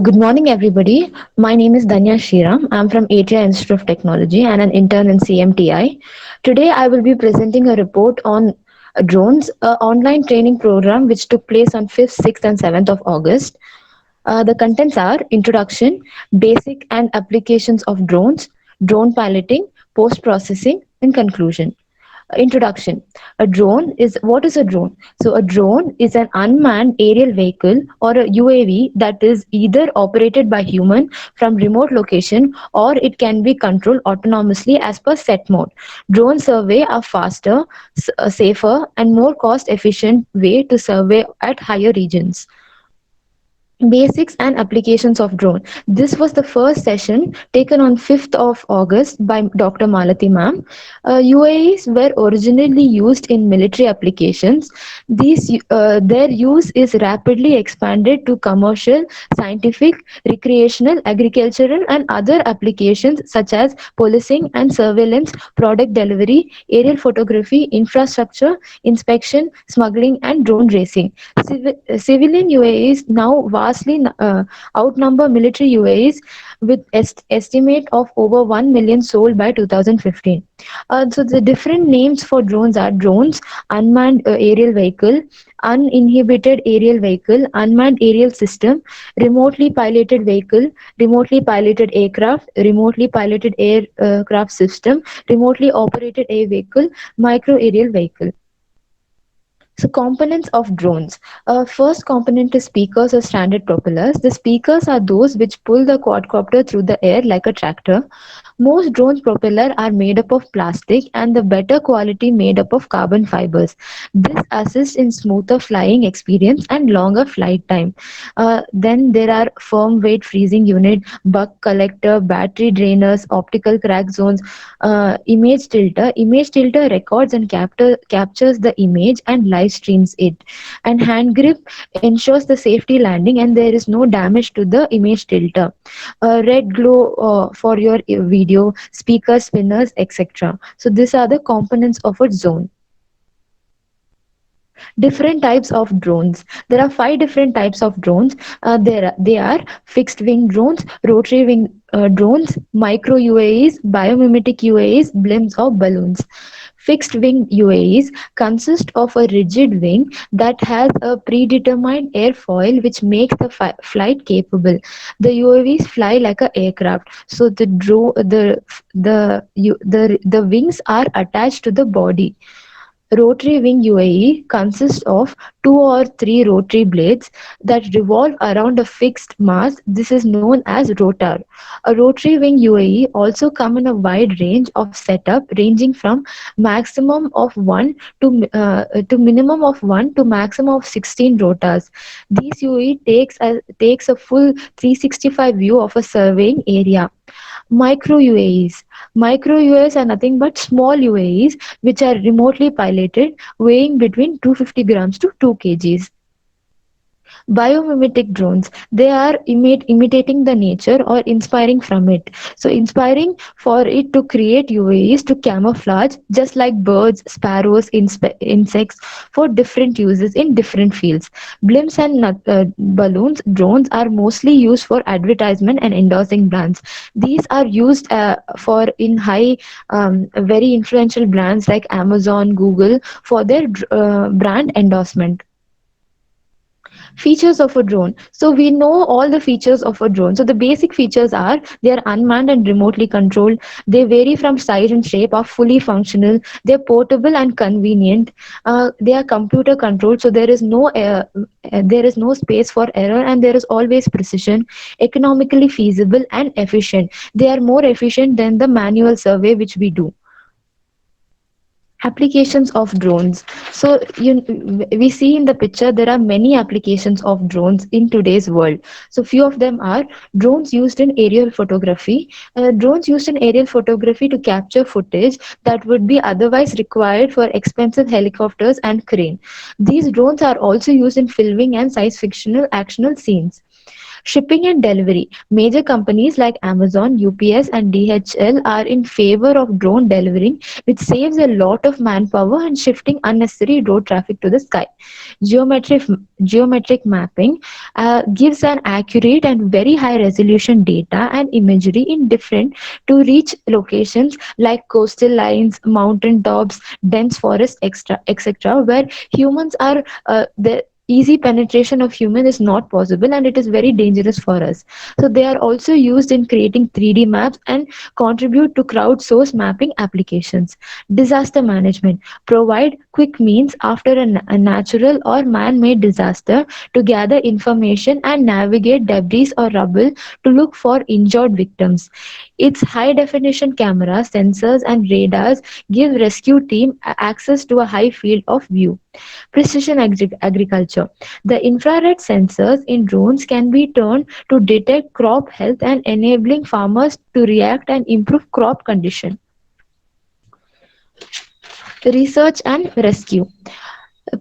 Good morning, everybody. My name is Danya Shriram. I'm from ATI Institute of Technology and an intern in CMTI. Today, I will be presenting a report on drones, an online training program which took place on 5th, 6th, and 7th of August. The contents are introduction, basic and applications of drones, drone piloting, post processing, and conclusion. Introduction. A drone is what is a drone? So a drone is an unmanned aerial vehicle or a UAV that is either operated by human from remote location or it can be controlled autonomously as per set mode. Drone survey are faster, safer and more cost efficient way to survey at higher regions. Basics and applications of drone. This was the first session taken on 5th of August by Dr. Malati ma'am. UAEs were originally used in military applications. Their use is rapidly expanded to commercial, scientific, recreational, agricultural, and other applications such as policing and surveillance, product delivery, aerial photography, infrastructure, inspection, smuggling, and drone racing. Civilian UAEs now vastly outnumber military UAEs with estimate of over 1 million sold by 2015. So the different names for drones are drones, unmanned aerial vehicle, uninhibited aerial vehicle, unmanned aerial system, remotely piloted vehicle, remotely piloted aircraft, remotely piloted aircraft system, remotely operated air vehicle, micro aerial vehicle. So components of drones. First component is speakers or standard propellers. The speakers are those which pull the quadcopter through the air like a tractor. Most drones propeller are made up of plastic and the better quality made up of carbon fibers. This assists in smoother flying experience and longer flight time. Then there are firm weight freezing unit, buck collector, battery drainers, optical crack zones, image tilter. Image tilter records and captures the image and live streams it. And hand grip ensures the safety landing and there is no damage to the image tilter. Red glow for your video, speaker spinners, etc. So these are the components of a zone. Different types of drones. There are five different types of drones. They are fixed wing drones, rotary wing drones, micro UAEs, biomimetic UAEs, blimps or balloons. Fixed wing UAEs consist of a rigid wing that has a predetermined airfoil which makes the flight capable. The UAVs fly like an aircraft, so the wings are attached to the body. Rotary wing UAE consists of two or three rotary blades that revolve around a fixed mass. This is known as rotor. A rotary wing UAE also come in a wide range of setup ranging from maximum of 1 to minimum of 1 to maximum of 16 rotors. These UAE takes a full 365 view of a surveying area. Micro UAEs. Micro UAEs are nothing but small UAEs which are remotely piloted, weighing between 250 grams to 2 kgs. Biomimetic drones, they are imitating the nature or inspiring from it. So inspiring for it to create UAEs to camouflage just like birds, sparrows, insects for different uses in different fields. Blimps and balloons drones are mostly used for advertisement and endorsing brands. These are used for in high very influential brands like Amazon, Google for their brand endorsement. Features of a drone. So we know all the features of a drone. So the basic features are they are unmanned and remotely controlled. They vary from size and shape, are fully functional. They're portable and convenient. They are computer controlled, so there is no space for error and there is always precision. Economically feasible and efficient. They are more efficient than the manual survey which we do. Applications of drones. So we see in the picture there are many applications of drones in today's world. So few of them are drones used in aerial photography. Drones used in aerial photography to capture footage that would be otherwise required for expensive helicopters and crane. These drones are also used in filming and science fictional actional scenes. Shipping and delivery. Major companies like Amazon, UPS, and DHL are in favor of drone delivering, which saves a lot of manpower and shifting unnecessary road traffic to the sky. Geometric, geometric mapping gives an accurate and very high resolution data and imagery in different to reach locations like coastal lines, mountain tops, dense forest, etc., where humans are the easy penetration of human is not possible and it is very dangerous for us. So they are also used in creating 3D maps and contribute to crowdsource mapping applications. Disaster management provide quick means after a natural or man-made disaster to gather information and navigate debris or rubble to look for injured victims. Its high definition cameras, sensors, and radars give rescue team access to a high field of view. Precision agriculture. The infrared sensors in drones can be turned to detect crop health and enabling farmers to react and improve crop condition. Research and rescue.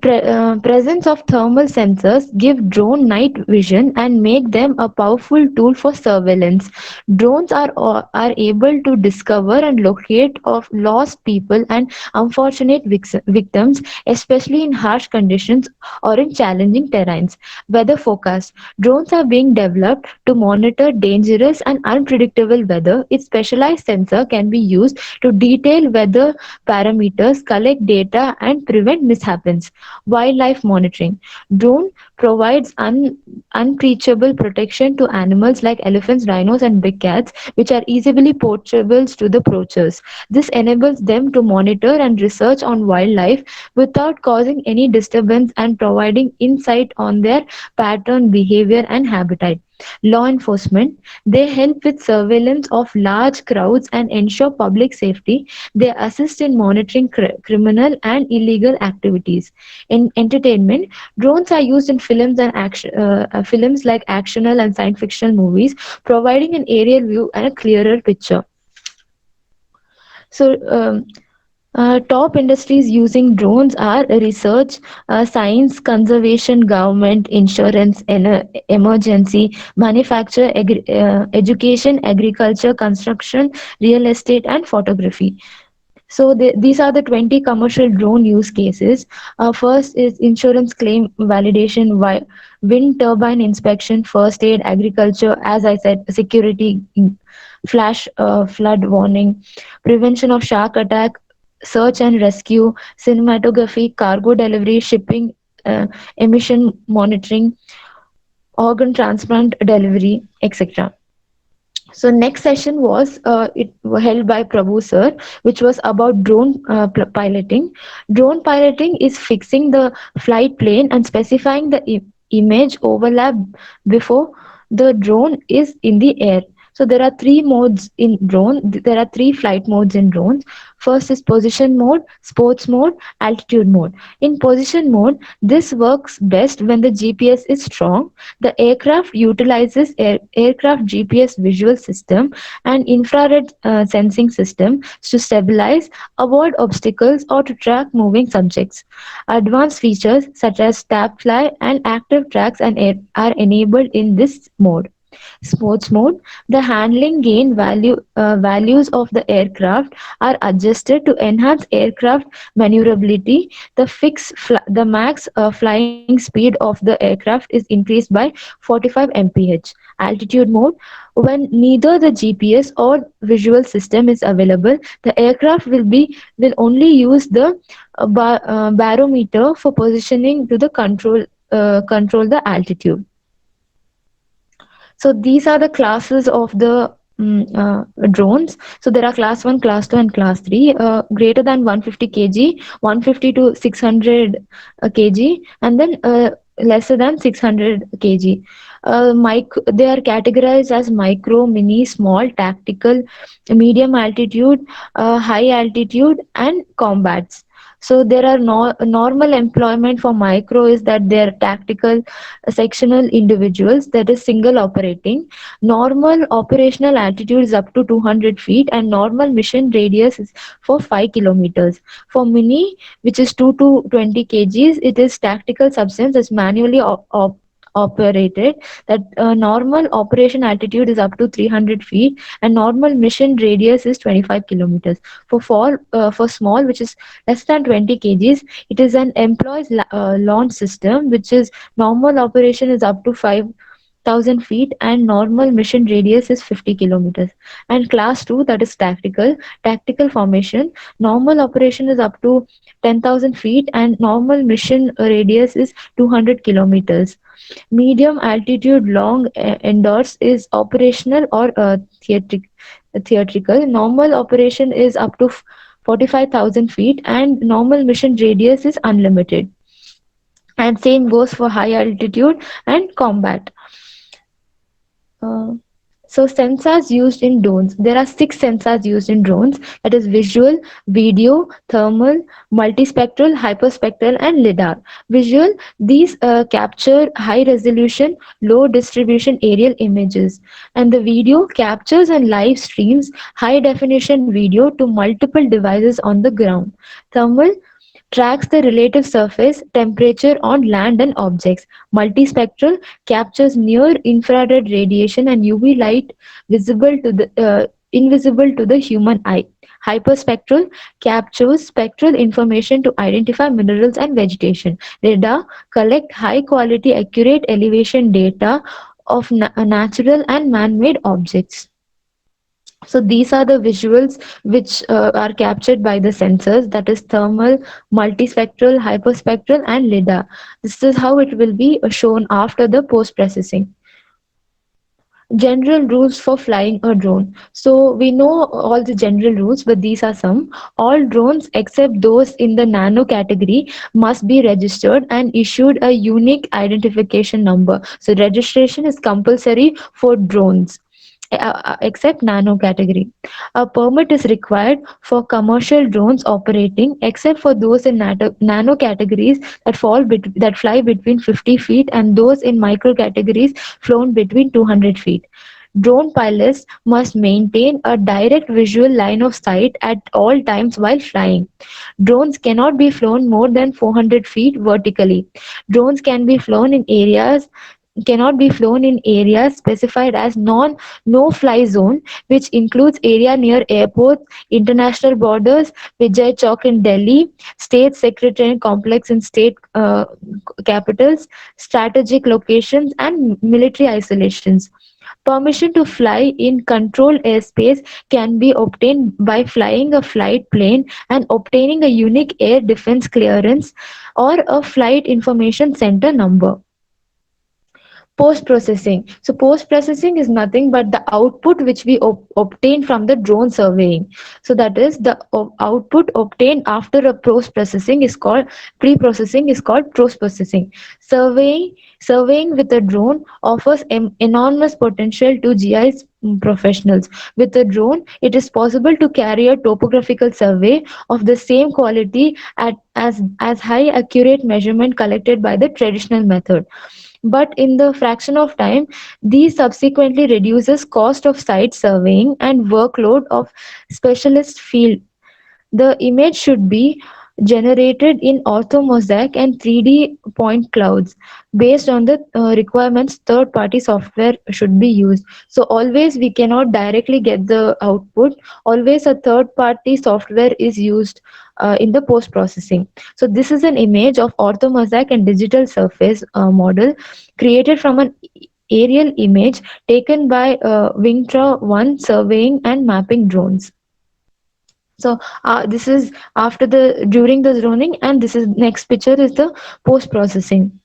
Presence of thermal sensors give drone night vision and make them a powerful tool for surveillance. Drones are able to discover and locate of lost people and unfortunate victims, especially in harsh conditions or in challenging terrains. Weather forecast. Drones are being developed to monitor dangerous and unpredictable weather. Its specialized sensor can be used to detail weather parameters, collect data, and prevent mishaps. Wildlife monitoring. Drone provides unbreachable protection to animals like elephants, rhinos, and big cats, which are easily portable to the poachers. This enables them to monitor and research on wildlife without causing any disturbance and providing insight on their pattern, behavior, and habitat. Law enforcement. They help with surveillance of large crowds and ensure public safety. They assist in monitoring criminal and illegal activities. In entertainment, drones are used in films and films like actional and science fiction movies, providing an aerial view and a clearer picture. So, top industries using drones are research, science, conservation, government, insurance, emergency, manufacture, education, agriculture, construction, real estate, and photography. So these are the 20 commercial drone use cases. First is insurance claim validation, wind turbine inspection, first aid, agriculture, as I said, security, flash flood warning, prevention of shark attack, search and rescue, cinematography, cargo delivery, shipping, emission monitoring, organ transplant delivery, etc. So next session was it held by Prabhu sir, which was about drone piloting. Drone piloting is fixing the flight plane and specifying the image overlap before the drone is in the air. So there are three modes in drone. There are three flight modes in drones. First is position mode, sports mode, altitude mode. In position mode, this works best when the GPS is strong. The aircraft utilizes aircraft GPS visual system and infrared sensing system to stabilize, avoid obstacles, or to track moving subjects. Advanced features such as tap fly and active tracks are enabled in this mode. Sports mode, the handling gain values of the aircraft are adjusted to enhance aircraft maneuverability. The max flying speed of the aircraft is increased by 45 mph. Altitude mode, when neither the GPS or visual system is available, the aircraft will only use the barometer for positioning to the control the altitude. So these are the classes of the drones. So there are class 1, class 2, and class 3. Greater than 150 kg, 150 to 600 kg, and then lesser than 600 kg. They are categorized as micro, mini, small, tactical, medium altitude, high altitude, and combats. So there are normal employment for micro is that they are tactical, sectional individuals, that is single operating. Normal operational altitude is up to 200 feet and normal mission radius is for 5 kilometers. For mini, which is 2 to 20 kgs, it is tactical substance is manually operated. That normal operation altitude is up to 300 feet, and normal mission radius is 25 kilometers. For small, which is less than 20 kgs, it is an employees launch system, which is normal operation is up to 5,000 feet, and normal mission radius is 50 kilometers. And class 2, that is tactical formation, normal operation is up to 10,000 feet, and normal mission radius is 200 kilometers. Medium altitude long endurance is operational or theatrical. Normal operation is up to 45,000 feet, and normal mission radius is unlimited. And same goes for high altitude and combat. Uh, so sensors used in drones. There are six sensors used in drones. That is visual, video, thermal, multispectral, hyperspectral, and lidar. Visual. These capture high resolution, low distribution aerial images, and the video captures and live streams high definition video to multiple devices on the ground. Thermal tracks the relative surface temperature on land and objects. Multispectral captures near-infrared radiation and UV light invisible to the human eye. Hyperspectral captures spectral information to identify minerals and vegetation. Radar collect high-quality, accurate elevation data of natural and man-made objects. So these are the visuals which are captured by the sensors, that is thermal, multispectral, hyperspectral, and lidar. This is how it will be shown after the post processing. General rules for flying a drone. So we know all the general rules, but these are some. All drones except those in the nano category must be registered and issued a unique identification number. So registration is compulsory for drones except nano category. A permit is required for commercial drones operating except for those in nano categories that fly between 50 feet, and those in micro categories flown between 200 feet. Drone pilots must maintain a direct visual line of sight at all times while flying. Drones cannot be flown more than 400 feet vertically. Drones cannot be flown in areas specified as no fly zone, which includes area near airports, international borders, Vijay Chowk in Delhi, state secretariat complex in state capitals, strategic locations, and military isolations. Permission to fly in controlled airspace can be obtained by flying a flight plane and obtaining a unique air defense clearance or a flight information center number. Post processing. So post processing is nothing but the output which we obtain from the drone surveying. So that is the output obtained after a post processing is called pre processing, is called post processing. Surveying with a drone offers enormous potential to GIS professionals. With a drone, it is possible to carry a topographical survey of the same quality as high accurate measurement collected by the traditional method. But in the fraction of time, these subsequently reduces cost of site surveying and workload of specialist field. The image should be generated in orthomosaic and 3D point clouds. Based on the requirements, third party software should be used. So always we cannot directly get the output. Always a third party software is used in the post processing. So this is an image of orthomosaic and digital surface model created from an aerial image taken by Wingtra 1 surveying and mapping drones. So this is after the during the droning, and this is next picture is the post processing.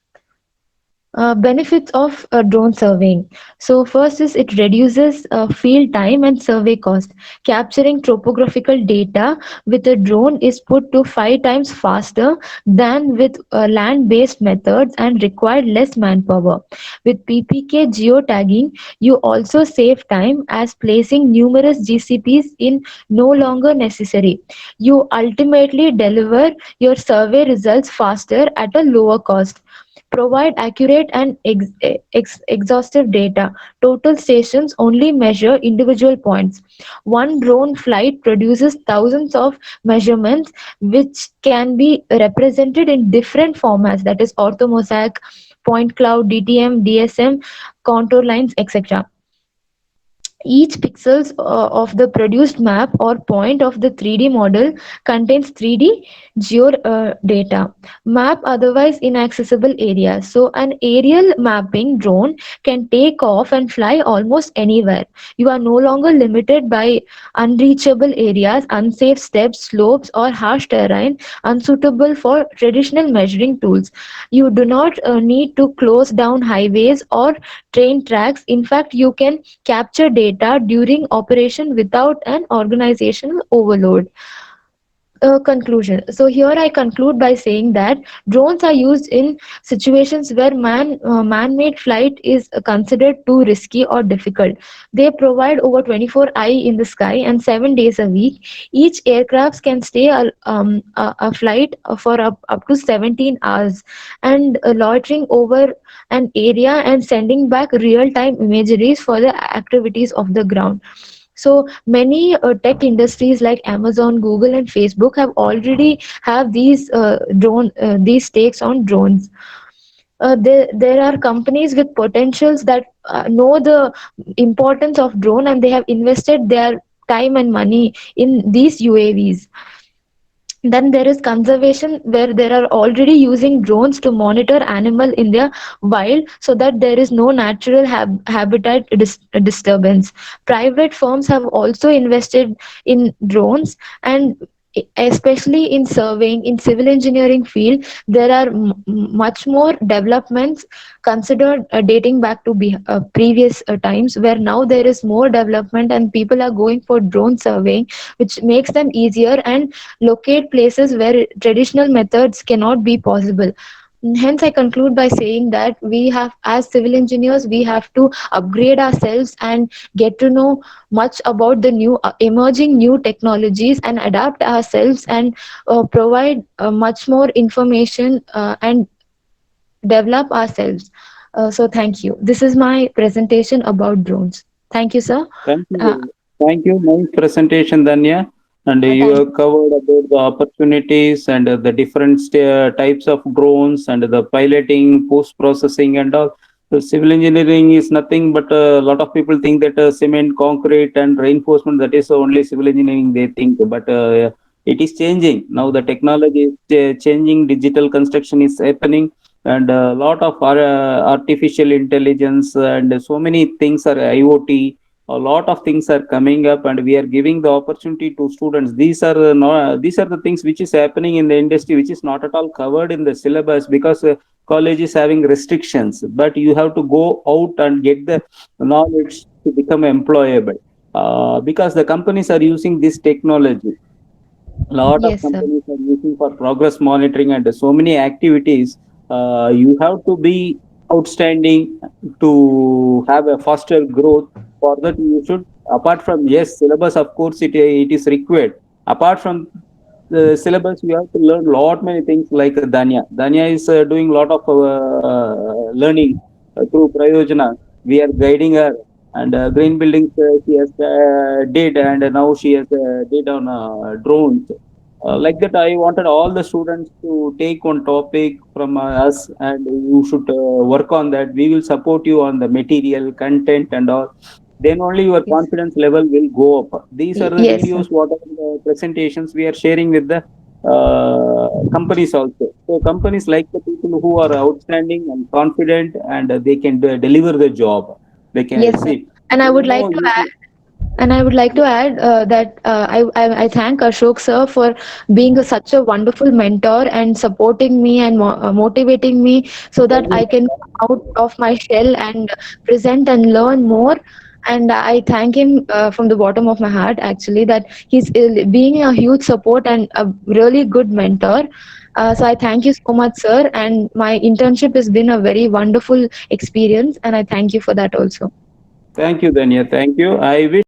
Benefits of drone surveying. So first is it reduces field time and survey cost. Capturing topographical data with a drone is put to 5 times faster than with land-based methods and required less manpower. With PPK geotagging, you also save time as placing numerous GCPs in no longer necessary. You ultimately deliver your survey results faster at a lower cost. provide accurate and exhaustive data. Total stations only measure individual points. One drone flight produces thousands of measurements which can be represented in different formats, that is orthomosaic, point cloud, DTM, DSM, contour lines, etc. Each pixels of the produced map or point of the 3D model contains 3D geo data. Map otherwise inaccessible areas. So an aerial mapping drone can take off and fly almost anywhere. You are no longer limited by unreachable areas, unsafe steps, slopes, or harsh terrain unsuitable for traditional measuring tools. You do not need to close down highways or train tracks. In fact, you can capture data during operation without an organizational overload. Conclusion. So here I conclude by saying that drones are used in situations where man-made flight is considered too risky or difficult. They provide over 24 eye in the sky and 7 days a week. Each aircraft can stay a flight for up to 17 hours and loitering over an area and sending back real-time imageries for the activities of the ground. So many tech industries like Amazon, Google, and Facebook have already have these takes on drones. There are companies with potentials that know the importance of drone, and they have invested their time and money in these UAVs. Then there is conservation, where there are already using drones to monitor animal in their wild so that there is no natural habitat disturbance. Private firms have also invested in drones, and especially in surveying, in civil engineering field, there are much more developments considered dating back to previous times, where now there is more development and people are going for drone surveying, which makes them easier and locate places where traditional methods cannot be possible. Hence, I conclude by saying that we have, as civil engineers, we have to upgrade ourselves and get to know much about the new emerging new technologies and adapt ourselves and provide much more information and develop ourselves. So, thank you. This is my presentation about drones. Thank you, sir. Thank you. Uh, Thank you. Nice presentation, Danya. And you Thank have covered about the opportunities and the different types of drones and the piloting, post processing, and all. So civil engineering is nothing but a lot of people think that cement, concrete, and reinforcement, that is only civil engineering they think. But it is changing. Now the technology is changing, digital construction is happening, and a lot of artificial intelligence and so many things are IoT. A lot of things are coming up, and we are giving the opportunity to students. These are these are the things which is happening in the industry, which is not at all covered in the syllabus, because college is having restrictions, but you have to go out and get the knowledge to become employable, because the companies are using this technology. A lot of Yes, sir. companies are using for progress monitoring and so many activities. You have to be outstanding to have a faster growth. For that, you should, apart from, yes, syllabus, of course, it is required. Apart from the syllabus, you have to learn lot many things like Danya. Danya is doing lot of learning through Prayojana. We are guiding her, and green buildings she has did, and now she has did on drones. Like that, I wanted all the students to take one topic from us, and you should work on that. We will support you on the material, content, and all. Then only your Yes. confidence level will go up. These are the Yes, sir. videos, what are the presentations we are sharing with the companies also. So companies like the people who are outstanding and confident, and they can deliver the job. They can Yes, sir. see. And I You would know, like to add, that I thank Ashok sir for being such a wonderful mentor and supporting me and motivating me so that I can come out of my shell and present and learn more. And I thank him from the bottom of my heart, actually, that he's being a huge support and a really good mentor. So I thank you so much, sir. And my internship has been a very wonderful experience, and I thank you for that also. thank you, Danya. Thank you. I wish